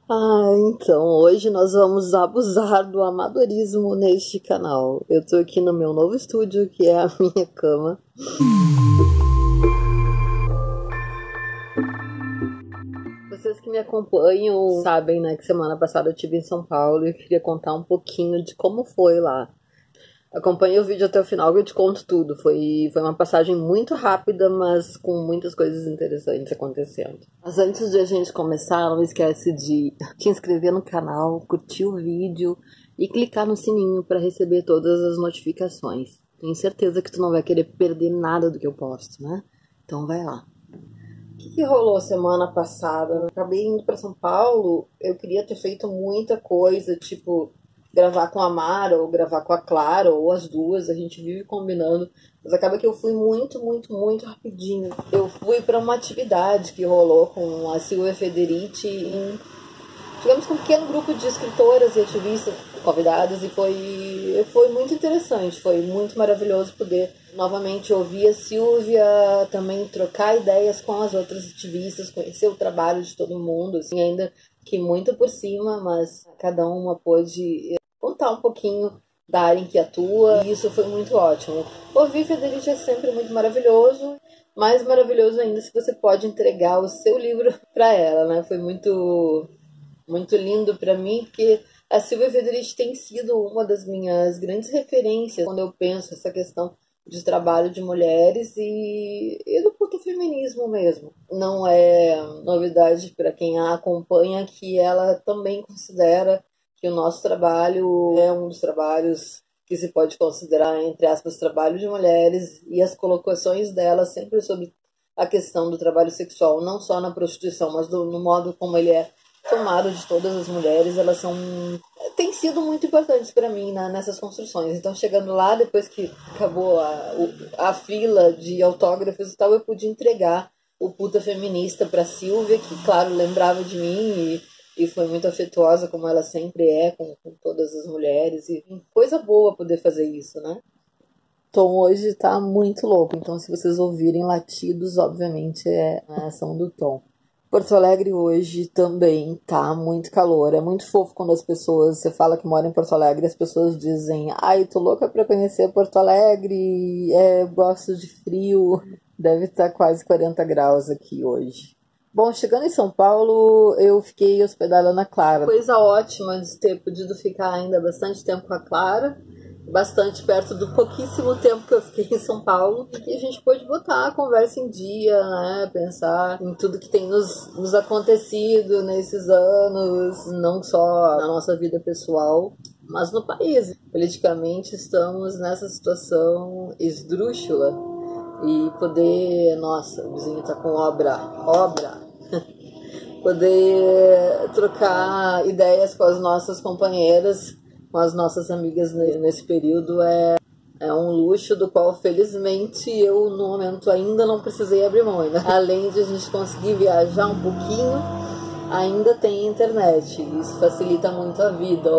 Então, hoje nós vamos abusar do amadorismo neste canal. Eu tô aqui no meu novo estúdio, que é a minha cama. Vocês que me acompanham sabem, né, que semana passada eu estive em São Paulo e eu queria contar um pouquinho de como foi lá. Acompanhe o vídeo até o final que eu te conto tudo. Foi uma passagem muito rápida, mas com muitas coisas interessantes acontecendo. Mas antes de a gente começar, não esquece de te inscrever no canal, curtir o vídeo e clicar no sininho para receber todas as notificações. Tenho certeza que tu não vai querer perder nada do que eu posto, né? Então vai lá. O que rolou semana passada? Eu acabei indo para São Paulo, eu queria ter feito muita coisa, tipo gravar com a Mara, ou gravar com a Clara, ou as duas, a gente vive combinando, mas acaba que eu fui muito rapidinho. Eu fui para uma atividade que rolou com a Silvia Federici, digamos com um pequeno grupo de escritoras e ativistas convidadas, e foi muito interessante, foi muito maravilhoso poder novamente ouvir a Silvia, também trocar ideias com as outras ativistas, conhecer o trabalho de todo mundo, assim, ainda que muito por cima, mas cada uma pôde contar um pouquinho da área em que atua, e isso foi muito ótimo. Ouvir Federici é sempre muito maravilhoso, mais maravilhoso ainda se você pode entregar o seu livro para ela, né? Foi muito lindo para mim, porque a Silvia Federici tem sido uma das minhas grandes referências quando eu penso essa questão de trabalho de mulheres e do puto feminismo mesmo. Não é novidade para quem a acompanha que ela também considera que o nosso trabalho é um dos trabalhos que se pode considerar, entre aspas, trabalho de mulheres, e as colocações dela sempre sobre a questão do trabalho sexual, não só na prostituição, mas no modo como ele é tomado de todas as mulheres, elas têm sido muito importantes para mim nessas construções. Então, chegando lá, depois que acabou a fila de autógrafos e tal, eu pude entregar o Puta Feminista para Silvia, que, claro, lembrava de mim e foi muito afetuosa, como ela sempre é, com todas as mulheres. E coisa boa poder fazer isso, né? Tom hoje tá muito louco, então se vocês ouvirem latidos, obviamente é a ação do Tom. Porto Alegre hoje também tá muito calor. É muito fofo quando as pessoas, você fala que mora em Porto Alegre, as pessoas dizem: ai, tô louca pra conhecer Porto Alegre, gosto de frio. Deve estar quase 40 graus aqui hoje. Bom, chegando em São Paulo, eu fiquei hospedada na Clara. Coisa ótima de ter podido ficar ainda bastante tempo com a Clara, bastante perto do pouquíssimo tempo que eu fiquei em São Paulo, e a gente pôde botar a conversa em dia, né? Pensar em tudo que tem nos acontecido nesses anos, não só na nossa vida pessoal, mas no país. Politicamente estamos nessa situação esdrúxula, e poder, nossa, o vizinho tá com obra, poder trocar ideias com as nossas companheiras, com as nossas amigas nesse período é um luxo do qual, felizmente, eu no momento ainda não precisei abrir mão. Né? Além de a gente conseguir viajar um pouquinho, ainda tem internet. Isso facilita muito a vida.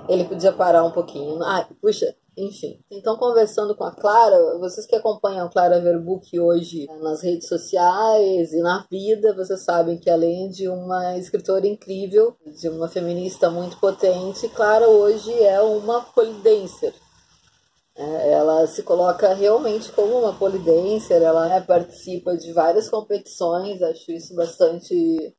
Ele podia parar um pouquinho. Puxa, enfim. Então, conversando com a Clara, vocês que acompanham a Clara Verbuck hoje nas redes sociais e na vida, vocês sabem que além de uma escritora incrível, de uma feminista muito potente, Clara hoje é uma polidancer. Ela se coloca realmente como uma polidancer, ela participa de várias competições, acho isso bastante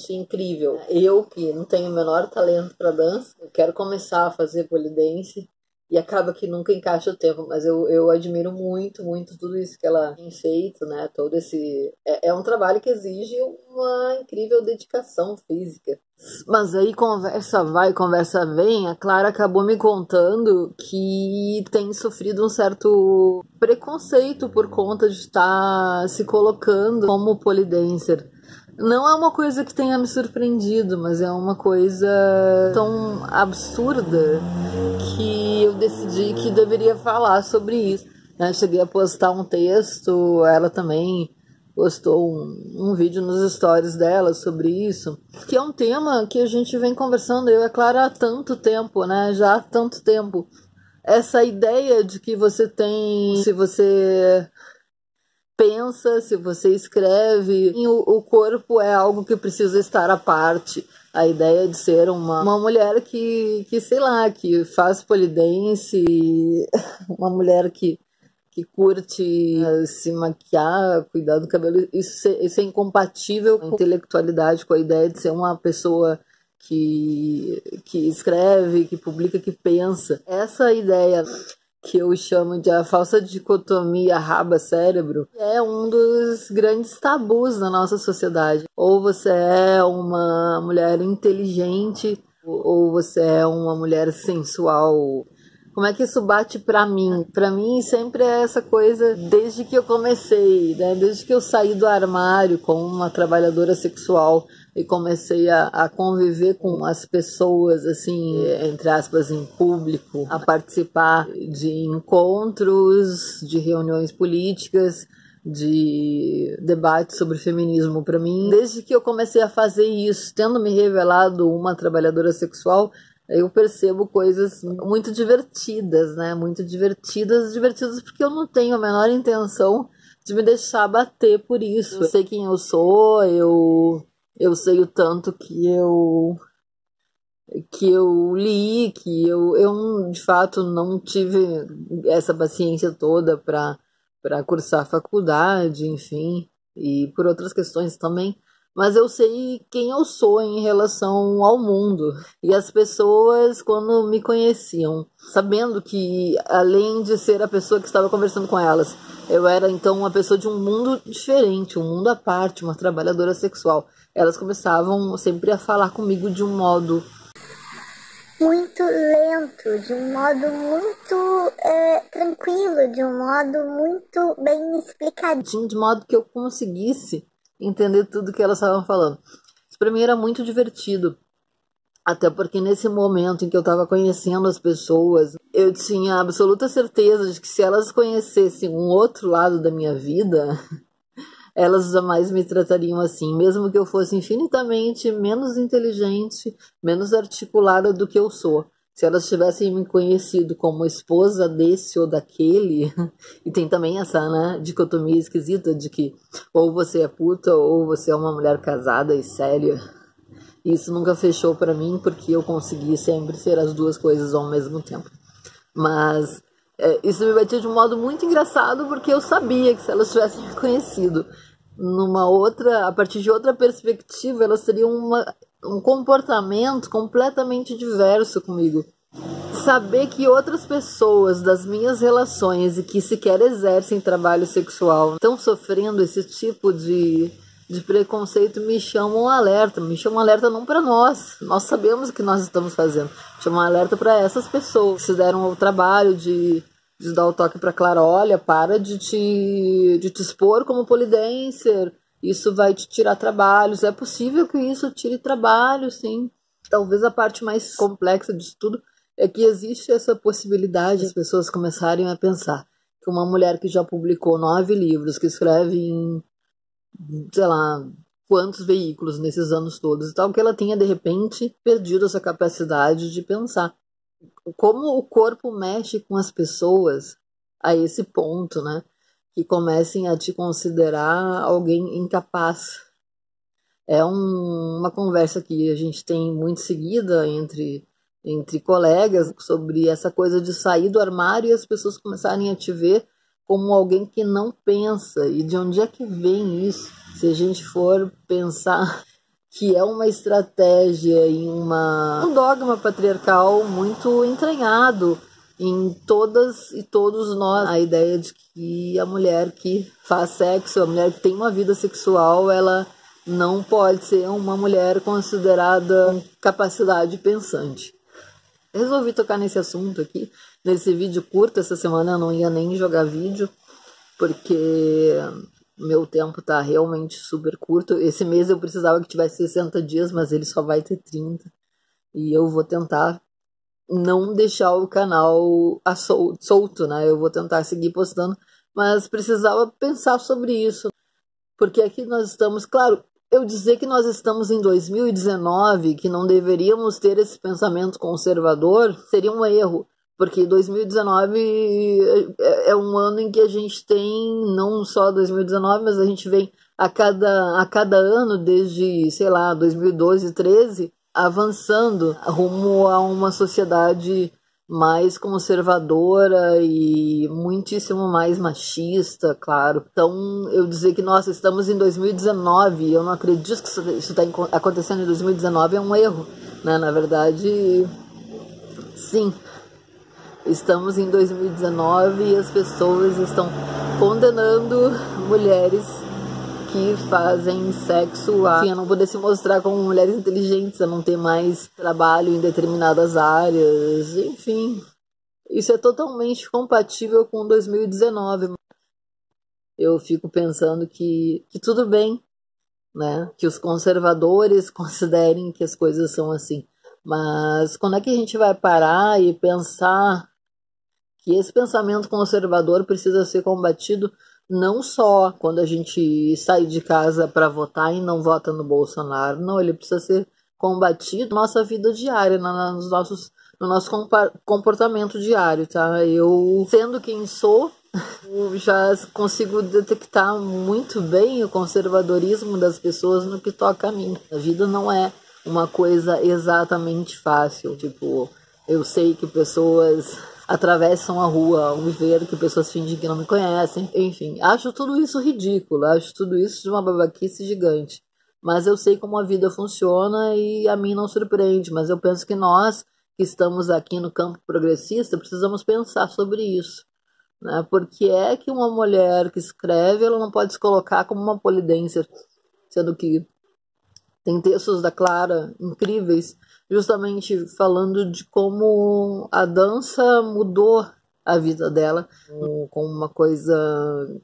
incrível. Eu, que não tenho o menor talento para dança, eu quero começar a fazer polidense e acaba que nunca encaixa o tempo, mas eu admiro muito tudo isso que ela tem feito, né? Todo esse... É um trabalho que exige uma incrível dedicação física. Mas aí conversa vai, conversa vem, a Clara acabou me contando que tem sofrido um certo preconceito por conta de estar se colocando como polidancer. Não é uma coisa que tenha me surpreendido, mas é uma coisa tão absurda que eu decidi que deveria falar sobre isso. Cheguei a postar um texto, ela também postou um vídeo nos stories dela sobre isso, que é um tema que a gente vem conversando, eu e a Clara, há tanto tempo, né? Já há tanto tempo. Essa ideia de que você tem, se você pensa, se você escreve, o corpo é algo que precisa estar à parte. A ideia de ser uma mulher que sei lá, que faz polidense, uma mulher que curte se maquiar, cuidar do cabelo, isso é incompatível com a intelectualidade, com a ideia de ser uma pessoa que escreve, que publica, que pensa. Essa ideia que eu chamo de a falsa dicotomia raba-cérebro é um dos grandes tabus da nossa sociedade. Ou você é uma mulher inteligente, ou você é uma mulher sensual. Como é que isso bate pra mim? Pra mim sempre é essa coisa, desde que eu comecei, né? Desde que eu saí do armário como uma trabalhadora sexual e comecei a conviver com as pessoas, assim, entre aspas, em público, a participar de encontros, de reuniões políticas, de debates sobre feminismo. Para mim, desde que eu comecei a fazer isso, tendo me revelado uma trabalhadora sexual, eu percebo coisas muito divertidas, né? Muito divertidas porque eu não tenho a menor intenção de me deixar bater por isso. Eu sei quem eu sou, eu sei o tanto que eu li, que eu de fato não tive essa paciência toda para cursar faculdade, enfim, e por outras questões também. Mas eu sei quem eu sou em relação ao mundo. E as pessoas, quando me conheciam, sabendo que, além de ser a pessoa que estava conversando com elas, eu era então uma pessoa de um mundo diferente, um mundo à parte, uma trabalhadora sexual. Elas começavam sempre a falar comigo de um modo muito lento, de um modo muito tranquilo, de um modo muito bem explicadinho, de modo que eu conseguisse entender tudo que elas estavam falando. Isso para mim era muito divertido, até porque nesse momento em que eu estava conhecendo as pessoas, eu tinha absoluta certeza de que se elas conhecessem um outro lado da minha vida, elas jamais me tratariam assim, mesmo que eu fosse infinitamente menos inteligente, menos articulada do que eu sou. Se elas tivessem me conhecido como esposa desse ou daquele, e tem também essa, né, dicotomia esquisita de que ou você é puta ou você é uma mulher casada e séria. Isso nunca fechou pra mim porque eu consegui sempre ser as duas coisas ao mesmo tempo. Mas isso me batia de um modo muito engraçado porque eu sabia que se elas tivessem me conhecido a partir de outra perspectiva, elas teriam um comportamento completamente diverso comigo. Saber que outras pessoas das minhas relações e que sequer exercem trabalho sexual estão sofrendo esse tipo de preconceito me chamam um alerta. Me chamam um alerta não para nós. Nós sabemos o que nós estamos fazendo. Chamam um alerta para essas pessoas que fizeram o trabalho de dar o toque para Clara, olha, para de te expor como polidancer, isso vai te tirar trabalhos. É possível que isso tire trabalho, sim. Talvez a parte mais complexa disso tudo é que existe essa possibilidade de as pessoas começarem a pensar que uma mulher que já publicou 9 livros, que escreve em, sei lá, quantos veículos nesses anos todos e tal, que ela tenha de repente perdido essa capacidade de pensar. Como o corpo mexe com as pessoas a esse ponto, né? Que comecem a te considerar alguém incapaz. É uma conversa que a gente tem muito seguida entre colegas sobre essa coisa de sair do armário e as pessoas começarem a te ver como alguém que não pensa. E de onde é que vem isso? Se a gente for pensar que é uma estratégia e um dogma patriarcal muito entranhado em todas e todos nós. A ideia de que a mulher que faz sexo, a mulher que tem uma vida sexual, ela não pode ser uma mulher considerada com capacidade pensante. Resolvi tocar nesse assunto aqui, nesse vídeo curto. Essa semana eu não ia nem jogar vídeo, porque meu tempo tá realmente super curto. Esse mês eu precisava que tivesse 60 dias, mas ele só vai ter 30. E eu vou tentar não deixar o canal solto, né? Eu vou tentar seguir postando, mas precisava pensar sobre isso. Porque aqui nós estamos, claro, eu dizer que nós estamos em 2019, que não deveríamos ter esse pensamento conservador, seria um erro. Porque 2019 é um ano em que a gente tem, não só 2019, mas a gente vem a cada ano, desde, sei lá, 2012, 13, avançando rumo a uma sociedade mais conservadora e muitíssimo mais machista, claro. Então, eu dizer que, nossa, estamos em 2019, eu não acredito que isso está acontecendo em 2019, é um erro, né? Na verdade, sim. Estamos em 2019 e as pessoas estão condenando mulheres que fazem sexo a não poder se mostrar como mulheres inteligentes, a não ter mais trabalho em determinadas áreas, enfim. Isso é totalmente compatível com 2019. Eu fico pensando que tudo bem, né? Que os conservadores considerem que as coisas são assim. Mas quando é que a gente vai parar e pensar que esse pensamento conservador precisa ser combatido não só quando a gente sai de casa para votar e não vota no Bolsonaro, não, ele precisa ser combatido na nossa vida diária, no nosso comportamento diário, tá? Eu, sendo quem sou, eu já consigo detectar muito bem o conservadorismo das pessoas no que toca a mim. A vida não é uma coisa exatamente fácil, tipo, eu sei que pessoas atravessam a rua ao me ver, que pessoas fingem que não me conhecem, enfim, acho tudo isso ridículo, acho tudo isso de uma babaquice gigante, mas eu sei como a vida funciona e a mim não surpreende, mas eu penso que nós que estamos aqui no campo progressista precisamos pensar sobre isso, né? Porque é que uma mulher que escreve, ela não pode se colocar como uma polidenser, sendo que tem textos da Clara incríveis, justamente falando de como a dança mudou a vida dela, como uma coisa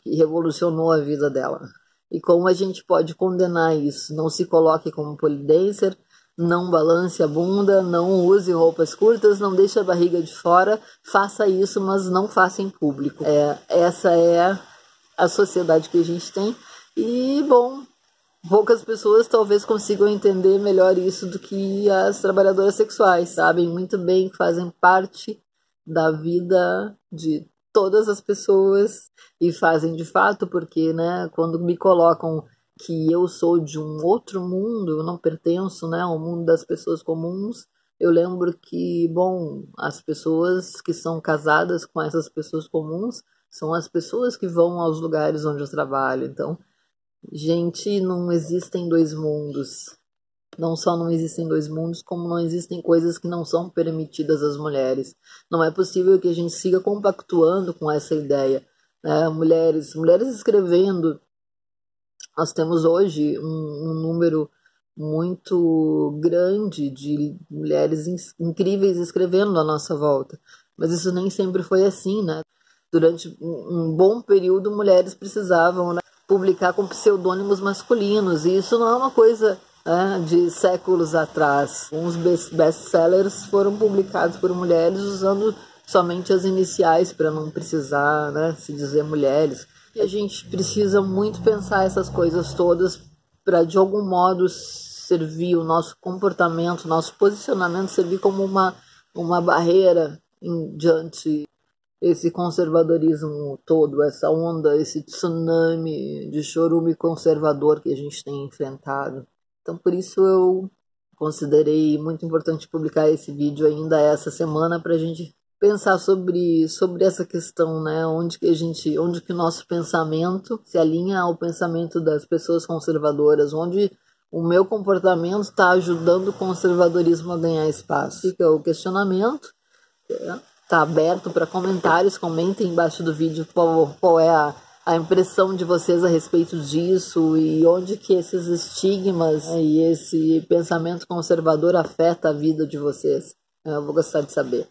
que revolucionou a vida dela. E como a gente pode condenar isso? Não se coloque como polidancer, não balance a bunda, não use roupas curtas, não deixe a barriga de fora, faça isso, mas não faça em público. Essa é a sociedade que a gente tem. E, bom, poucas pessoas talvez consigam entender melhor isso do que as trabalhadoras sexuais, sabem muito bem que fazem parte da vida de todas as pessoas e fazem de fato, porque, né, quando me colocam que eu sou de um outro mundo, eu não pertenço, né, ao mundo das pessoas comuns, eu lembro que, bom, as pessoas que são casadas com essas pessoas comuns são as pessoas que vão aos lugares onde eu trabalho, então gente, não existem dois mundos. Não só não existem dois mundos, como não existem coisas que não são permitidas às mulheres. Não é possível que a gente siga compactuando com essa ideia, né? Mulheres escrevendo. Nós temos hoje um número muito grande de mulheres incríveis escrevendo à nossa volta. Mas isso nem sempre foi assim, né? Durante um bom período, mulheres precisavam, né, publicar com pseudônimos masculinos, e isso não é uma coisa, né, de séculos atrás. Uns best-sellers foram publicados por mulheres usando somente as iniciais para não precisar, né, se dizer mulheres. E a gente precisa muito pensar essas coisas todas para de algum modo servir o nosso comportamento, nosso posicionamento, servir como uma barreira diante esse conservadorismo todo, essa onda, esse tsunami de chorume conservador que a gente tem enfrentado. Então, por isso eu considerei muito importante publicar esse vídeo ainda essa semana para a gente pensar sobre essa questão, né? Onde que o nosso pensamento se alinha ao pensamento das pessoas conservadoras, onde o meu comportamento está ajudando o conservadorismo a ganhar espaço. Fica o questionamento. Está aberto para comentários, comentem embaixo do vídeo qual é a impressão de vocês a respeito disso e onde que esses estigmas, né, e esse pensamento conservador afeta a vida de vocês. Eu vou gostar de saber.